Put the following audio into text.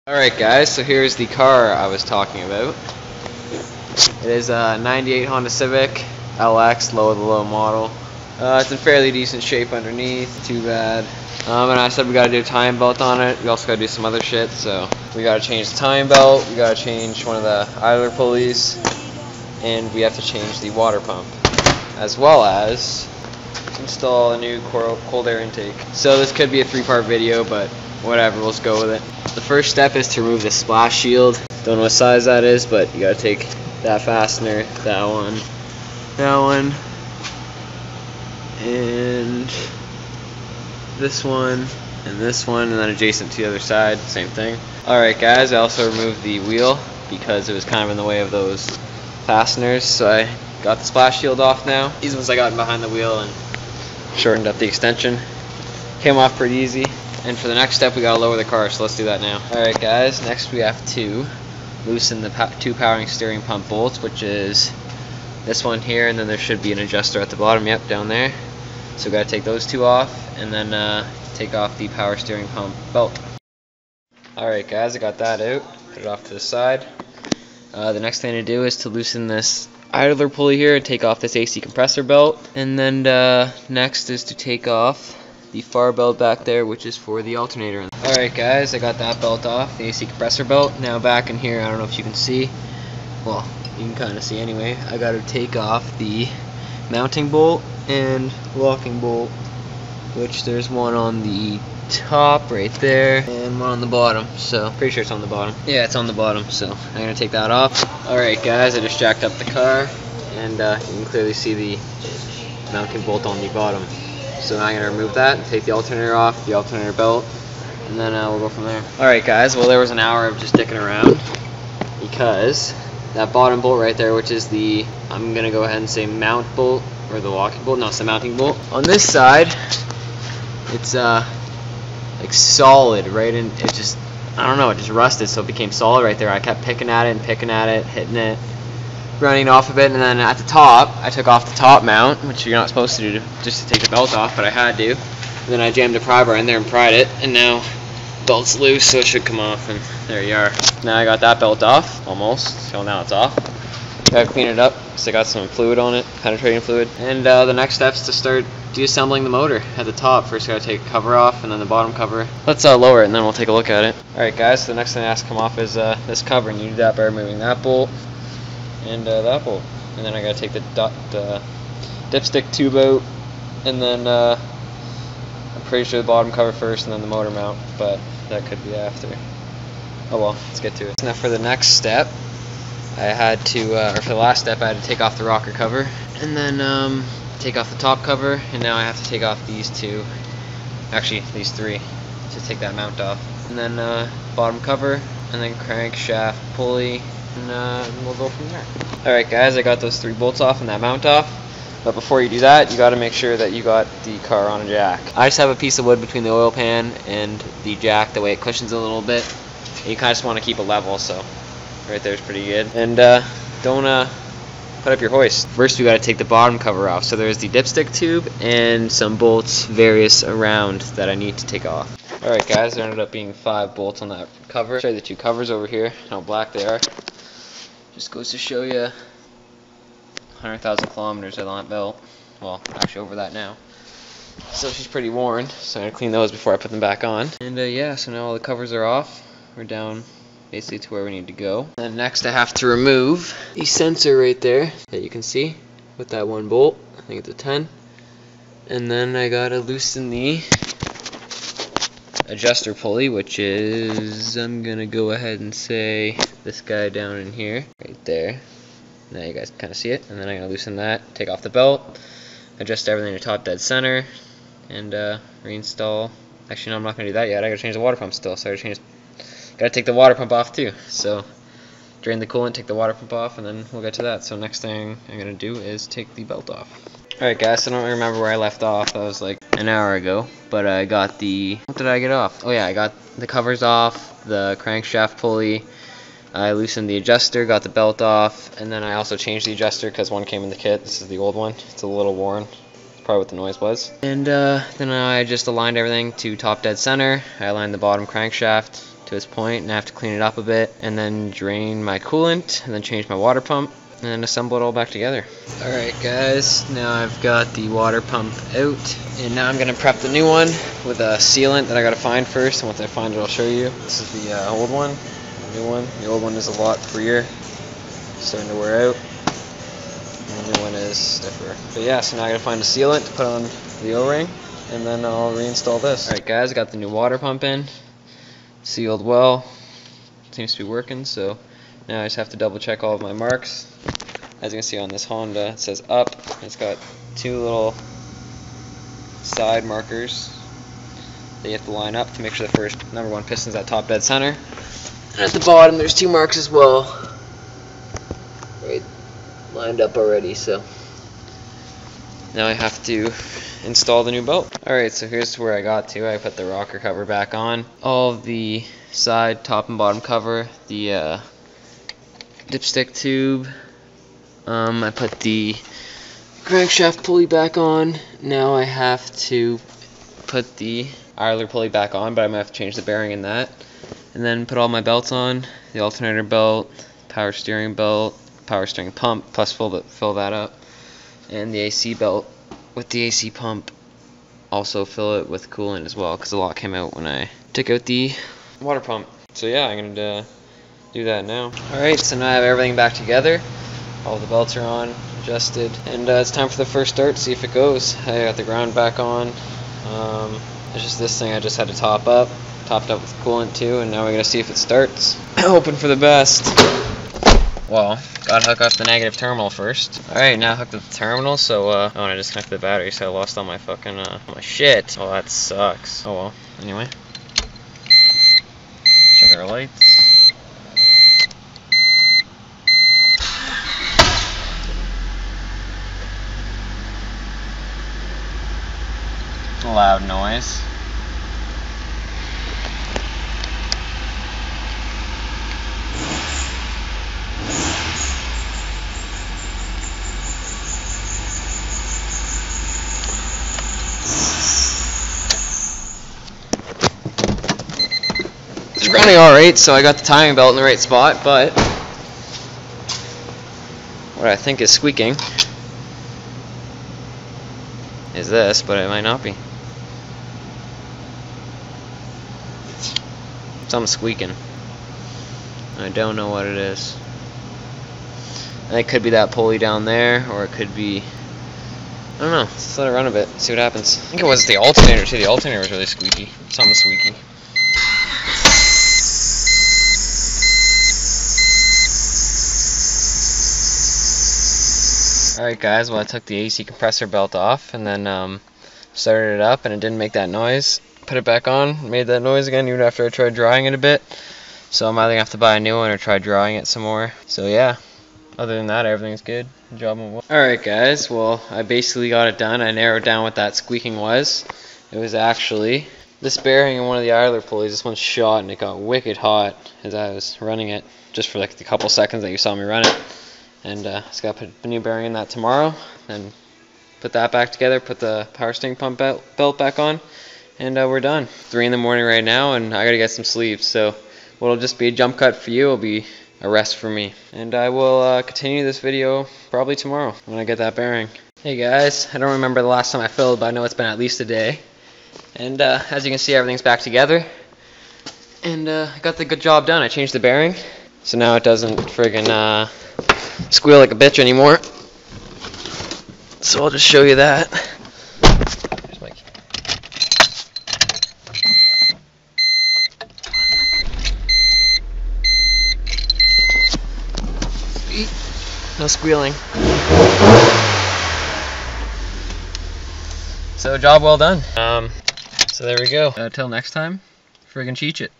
Alright guys, so here's the car I was talking about. It is a 98 Honda Civic LX, low of the low model. It's in fairly decent shape underneath, too bad. And I said we gotta do a timing belt on it. We also gotta do some other shit, so we gotta change the timing belt, we gotta change one of the idler pulleys, and we have to change the water pump, as well as install a new cold air intake. So this could be a 3-part video, but whatever, let's go with it. The first step is to remove the splash shield. Don't know what size that is, but you gotta take that fastener, that one, and this one, and then adjacent to the other side, same thing. Alright guys, I also removed the wheel because it was kind of in the way of those fasteners, so I got the splash shield off now. These ones I got behind the wheel and shortened up the extension. Came off pretty easy. And for the next step, we gotta lower the car, so let's do that now. Alright guys, next we have to loosen the two powering steering pump bolts, which is this one here, and then there should be an adjuster at the bottom, yep, down there. So we gotta take those two off, and then take off the power steering pump belt. Alright guys, I got that out, put it off to the side. The next thing to do is to loosen this idler pulley here and take off this AC compressor belt. And then next is to take off the far belt back there, which is for the alternator. Alright guys, I got that belt off, the AC compressor belt. Now back in here, I don't know if you can see, well, you can kind of see anyway, I got to take off the mounting bolt and locking bolt, which there's one on the top right there and one on the bottom, so pretty sure it's on the bottom. Yeah, it's on the bottom, so I'm going to take that off. Alright guys, I just jacked up the car, and you can clearly see the mounting bolt on the bottom. So now I'm going to remove that, take the alternator off, the alternator belt, and then we'll go from there. Alright guys, well there was an hour of just dicking around, because that bottom bolt right there, which is the, I'm going to go ahead and say mount bolt, or the locking bolt, no, it's the mounting bolt. On this side, it's like solid, right, and it just, I don't know, it just rusted, so it became solid right there. I kept picking at it, hitting it, running off of it, and then at the top, I took off the top mount, which you're not supposed to do just to take the belt off, but I had to. And then I jammed a pry bar in there and pried it, and now the belt's loose, so it should come off, and there you are. Now I got that belt off, almost, so now it's off. Gotta clean it up, because I got some fluid on it, penetrating fluid. And the next step is to start deassembling the motor at the top. First gotta take the cover off, and then the bottom cover. Let's lower it, and then we'll take a look at it. Alright guys, so the next thing that has to come off is this cover, and you do that by removing that bolt and that bolt. And then I gotta take the dipstick tube out, and then I'm pretty sure the bottom cover first, and then the motor mount, but that could be after. Oh well, let's get to it. Now for the next step, I had to, or for the last step, I had to take off the rocker cover, and then take off the top cover, and now I have to take off these two, actually these three, to take that mount off. And then bottom cover, and then crankshaft pulley, and we'll go from there. Alright guys, I got those 3 bolts off and that mount off, but before you do that, you got to make sure that you got the car on a jack. I just have a piece of wood between the oil pan and the jack, the way it cushions a little bit, and you kind of just want to keep it level, so right there is pretty good. And don't put up your hoist. First we got to take the bottom cover off, so there's the dipstick tube and some bolts various around that I need to take off. Alright guys, there ended up being 5 bolts on that cover. I'll show you the 2 covers over here, how black they are. Just goes to show you 100,000 kilometers on that belt. Well, actually over that now. So she's pretty worn, so I'm going to clean those before I put them back on. And yeah, so now all the covers are off. We're down basically to where we need to go. And next I have to remove the sensor right there that you can see with that 1 bolt. I think it's a 10. And then I gotta loosen the adjuster pulley, which is, I'm gonna go ahead and say this guy down in here, right there. Now you guys can kind of see it. And then I'm gonna loosen that, take off the belt, adjust everything to top dead center, and reinstall. Actually, no, I'm not gonna do that yet. I gotta change the water pump still, so gotta take the water pump off too. So drain the coolant, take the water pump off, and then we'll get to that. So next thing I'm gonna do is take the belt off. Alright guys, I don't remember where I left off. That was like an hour ago, but I got the, what did I get off? Oh yeah, I got the covers off, the crankshaft pulley, I loosened the adjuster, got the belt off, and then I also changed the adjuster because one came in the kit. This is the old one. It's a little worn. It's probably what the noise was. And then I just aligned everything to top dead center. I aligned the bottom crankshaft to its point, and I have to clean it up a bit, and then drain my coolant, and then change my water pump, and then assemble it all back together. Alright guys, now I've got the water pump out, and now I'm going to prep the new one with a sealant that I got to find first, and once I find it I'll show you. This is the old one, the new one. The old one is a lot freer, starting to wear out, and the new one is stiffer. But yeah, so now I got to find a sealant to put on the O-ring, and then I'll reinstall this. Alright guys, I got the new water pump in, sealed well, seems to be working, so now I just have to double check all of my marks. As you can see on this Honda, it says up. It's got two little side markers that you have to line up to make sure the first #1 piston's at top dead center. And at the bottom there's 2 marks as well. Right, lined up already, so now I have to install the new belt. Alright, so here's where I got to. I put the rocker cover back on. All of the side, top and bottom cover, the dipstick tube. I put the crankshaft pulley back on. Now I have to put the idler pulley back on, but I'm going to have to change the bearing in that. And then put all my belts on, the alternator belt, power steering belt, power steering pump, plus fill that up, and the AC belt with the AC pump. Also fill it with coolant as well, because a lot came out when I took out the water pump. So yeah, I'm going to do that now. Alright, so now I have everything back together. All the belts are on, adjusted, and it's time for the first start, see if it goes. I got the ground back on. It's just this thing I just had to top up. Topped up with coolant too, and now we're going to see if it starts. Hoping for the best. Well, gotta hook up the negative terminal first. Alright, now hooked up the terminal, so oh, and I disconnected the battery, so I lost all my fucking my shit. Oh, that sucks. Oh well. Anyway. Check our lights. Loud noise. It's running alright, so I got the timing belt in the right spot, but what I think is squeaking is this, but it might not be. Something's squeaking. I don't know what it is. And it could be that pulley down there, or it could be, I don't know. Let's let it run a bit, see what happens. I think it was the alternator too. The alternator was really squeaky. Something squeaky. Alright guys, well I took the AC compressor belt off and then started it up and it didn't make that noise. Put it back on, made that noise again even after I tried drying it a bit. So I'm either going to have to buy a new one or try drying it some more. So yeah, other than that everything's good. Job on well. Alright guys, well I basically got it done. I narrowed down what that squeaking was. It was actually this bearing in one of the idler pulleys. This one's shot and it got wicked hot as I was running it, just for like the couple seconds that you saw me run it. And just got to put a new bearing in that tomorrow, and put that back together, put the power steering pump belt back on, and we're done. 3 in the morning right now, and I gotta get some sleep, so what'll just be a jump cut for you will be a rest for me. And I will continue this video probably tomorrow when I get that bearing. Hey guys, I don't remember the last time I filled, but I know it's been at least a day. And as you can see, everything's back together. And I got the good job done. I changed the bearing, so now it doesn't friggin' squeal like a bitch anymore. So I'll just show you that. Here's my key. Sweet. No squealing. So job well done. So there we go. Till next time, friggin' cheech it.